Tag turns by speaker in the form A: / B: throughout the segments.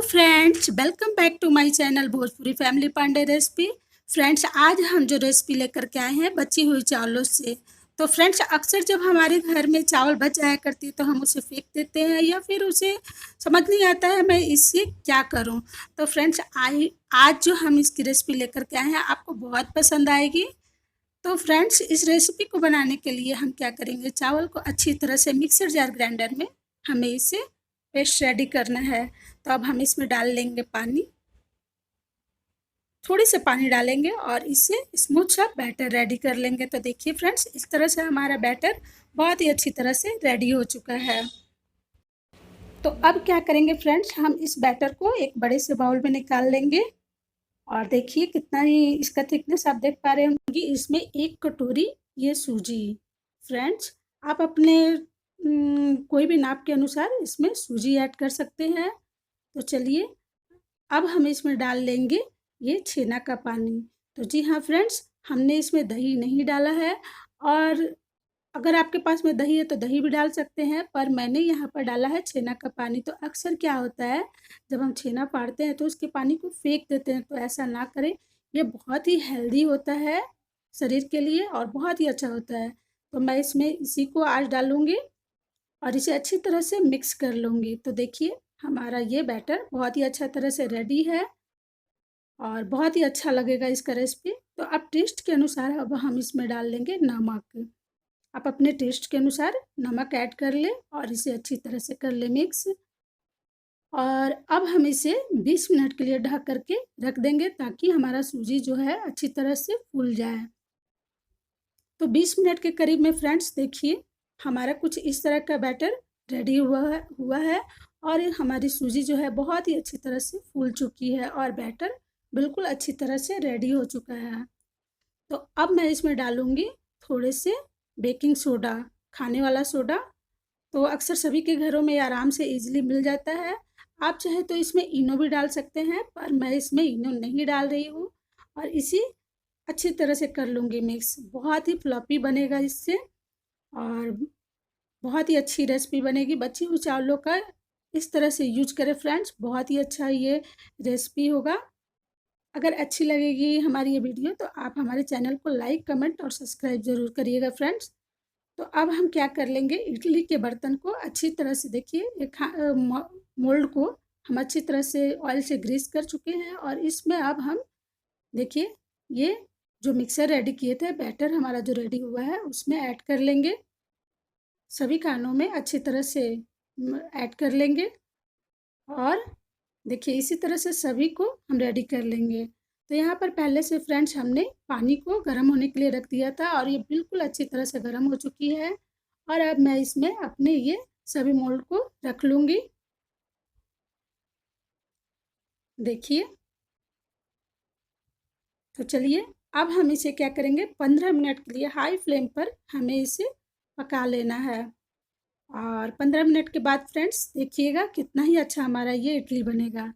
A: Friends, welcome back to my channel Bhojpuri family Pandey recipe. Friends, आज हम जो रेसिपी लेकर के आए हैं बची हुई चावलों से। तो फ्रेंड्स, अक्सर जब हमारे घर में चावल बच जाया करती है तो हम उसे फेंक देते हैं या फिर उसे समझ नहीं आता है मैं इससे क्या करूं। तो फ्रेंड्स, आज जो हम इसकी रेसिपी लेकर के आए हैं आपको बहुत पसंद आएगी। तो फ्रेंड्स, इस रेसिपी को बनाने के लिए हम क्या करेंगे, चावल को अच्छी तरह से मिक्सर जार ग्राइंडर में हमें इसे पेस्ट रेडी करना है। तो अब हम इसमें डाल लेंगे पानी, थोड़ी से पानी डालेंगे और इससे स्मूथ सा बैटर रेडी कर लेंगे। तो देखिए फ्रेंड्स, इस तरह से हमारा बैटर बहुत ही अच्छी तरह से रेडी हो चुका है। तो अब क्या करेंगे फ्रेंड्स, हम इस बैटर को एक बड़े से बाउल में निकाल लेंगे। और देखिए कितना ही इसका थिकनेस आप देख पा रहे होंगे। इसमें 1 कटोरी ये सूजी। फ्रेंड्स, आप अपने कोई भी नाप के अनुसार इसमें सूजी ऐड कर सकते हैं। तो चलिए, अब हम इसमें डाल लेंगे ये छेना का पानी। तो जी हाँ फ्रेंड्स, हमने इसमें दही नहीं डाला है। और अगर आपके पास में दही है तो दही भी डाल सकते हैं, पर मैंने यहाँ पर डाला है छेना का पानी। तो अक्सर क्या होता है, जब हम छेना फाड़ते हैं तो उसके पानी को फेंक देते हैं, तो ऐसा ना करें। ये बहुत ही हेल्दी होता है शरीर के लिए और बहुत ही अच्छा होता है। तो मैं इसमें इसी को आज डालूँगी और इसे अच्छी तरह से मिक्स कर लूँगी। तो देखिए, हमारा ये बैटर बहुत ही अच्छा तरह से रेडी है और बहुत ही अच्छा लगेगा इसका रेसिपी। तो अब टेस्ट के अनुसार अब हम इसमें डाल लेंगे नमक। आप अपने टेस्ट के अनुसार नमक ऐड कर लें और इसे अच्छी तरह से कर लें मिक्स। और अब हम इसे 20 मिनट के लिए ढक करके रख देंगे ताकि हमारा सूजी जो है अच्छी तरह से फूल जाए। तो 20 मिनट के करीब में फ्रेंड्स देखिए, हमारा कुछ इस तरह का बैटर रेडी हुआ है और हमारी सूजी जो है बहुत ही अच्छी तरह से फूल चुकी है और बैटर बिल्कुल अच्छी तरह से रेडी हो चुका है। तो अब मैं इसमें डालूँगी थोड़े से बेकिंग सोडा, खाने वाला सोडा। तो अक्सर सभी के घरों में आराम से ईज़िली मिल जाता है। आप चाहे तो इसमें इनो भी डाल सकते हैं, पर मैं इसमें इनो नहीं डाल रही हूँ। और इसी अच्छी तरह से कर लूँगी मिक्स। बहुत ही फ्लॉपी बनेगा इससे और बहुत ही अच्छी रेसिपी बनेगी। बची हुई चावलों का इस तरह से यूज करें फ्रेंड्स, बहुत ही अच्छा ये रेसिपी होगा। अगर अच्छी लगेगी हमारी ये वीडियो तो आप हमारे चैनल को लाइक, कमेंट और सब्सक्राइब ज़रूर करिएगा फ्रेंड्स। तो अब हम क्या कर लेंगे, इडली के बर्तन को अच्छी तरह से देखिए, एक मोल्ड को हम अच्छी तरह से ऑयल से ग्रीस कर चुके हैं और इसमें अब हम देखिए ये जो मिक्सर रेडी किए थे, बैटर हमारा जो रेडी हुआ है उसमें ऐड कर लेंगे। सभी खानों में अच्छी तरह से ऐड कर लेंगे और देखिए इसी तरह से सभी को हम रेडी कर लेंगे। तो यहाँ पर पहले से फ्रेंड्स हमने पानी को गर्म होने के लिए रख दिया था और ये बिल्कुल अच्छी तरह से गर्म हो चुकी है। और अब मैं इसमें अपने ये सभी मोल्ड को रख लूँगी। देखिए, तो चलिए, अब हम इसे क्या करेंगे, 15 मिनट के लिए हाई फ्लेम पर हमें इसे पका लेना है। और 15 मिनट के बाद फ्रेंड्स देखिएगा कितना ही अच्छा हमारा ये इडली बनेगा।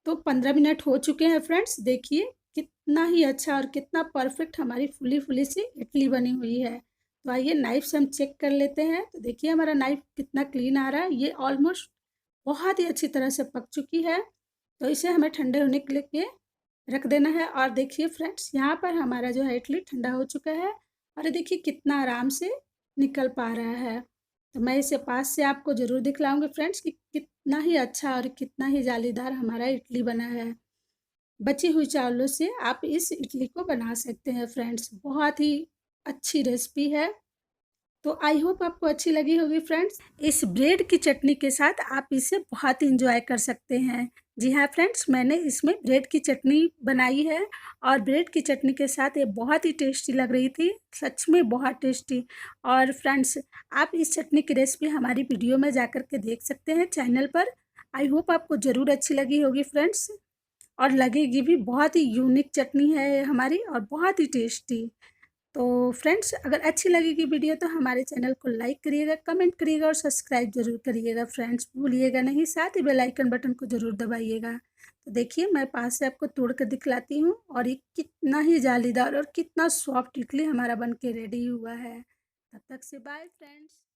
A: तो 15 मिनट हो चुके हैं फ्रेंड्स, देखिए कितना ही अच्छा और कितना परफेक्ट हमारी फुली फुली सी इडली बनी हुई है। तो आइए नाइफ से हम चेक कर लेते हैं। तो देखिए हमारा नाइफ कितना क्लीन आ रहा है, ये ऑलमोस्ट बहुत ही अच्छी तरह से पक चुकी है। तो इसे हमें ठंडे होने के लिए रख देना है। और देखिए फ्रेंड्स, यहाँ पर हमारा जो है इडली ठंडा हो चुका है और ये देखिए कितना आराम से निकल पा रहा है। तो मैं इसे पास से आपको ज़रूर दिखलाऊंगी फ्रेंड्स कि कितना ही अच्छा और कितना ही जालीदार हमारा इडली बना है। बची हुई चावलों से आप इस इडली को बना सकते हैं फ्रेंड्स, बहुत ही अच्छी रेसिपी है। तो आई होप आपको अच्छी लगी होगी फ्रेंड्स। इस ब्रेड की चटनी के साथ आप इसे बहुत इंजॉय कर सकते हैं। जी हाँ फ्रेंड्स, मैंने इसमें ब्रेड की चटनी बनाई है और ब्रेड की चटनी के साथ ये बहुत ही टेस्टी लग रही थी, सच में बहुत टेस्टी। और फ्रेंड्स, आप इस चटनी की रेसिपी हमारी वीडियो में जाकर के देख सकते हैं चैनल पर। आई होप आपको ज़रूर अच्छी लगी होगी फ्रेंड्स और लगेगी भी। बहुत ही यूनिक चटनी है ये हमारी और बहुत ही टेस्टी। तो फ्रेंड्स, अगर अच्छी लगेगी वीडियो तो हमारे चैनल को लाइक करिएगा, कमेंट करिएगा और सब्सक्राइब ज़रूर करिएगा फ्रेंड्स, भूलिएगा नहीं। साथ ही बेल आइकन बटन को ज़रूर दबाइएगा। तो देखिए मैं पास से आपको तोड़ कर दिखलाती हूँ और ये कितना ही जालीदार और कितना सॉफ्ट इडली हमारा बन के रेडी हुआ है। तब तक से बाय फ्रेंड्स।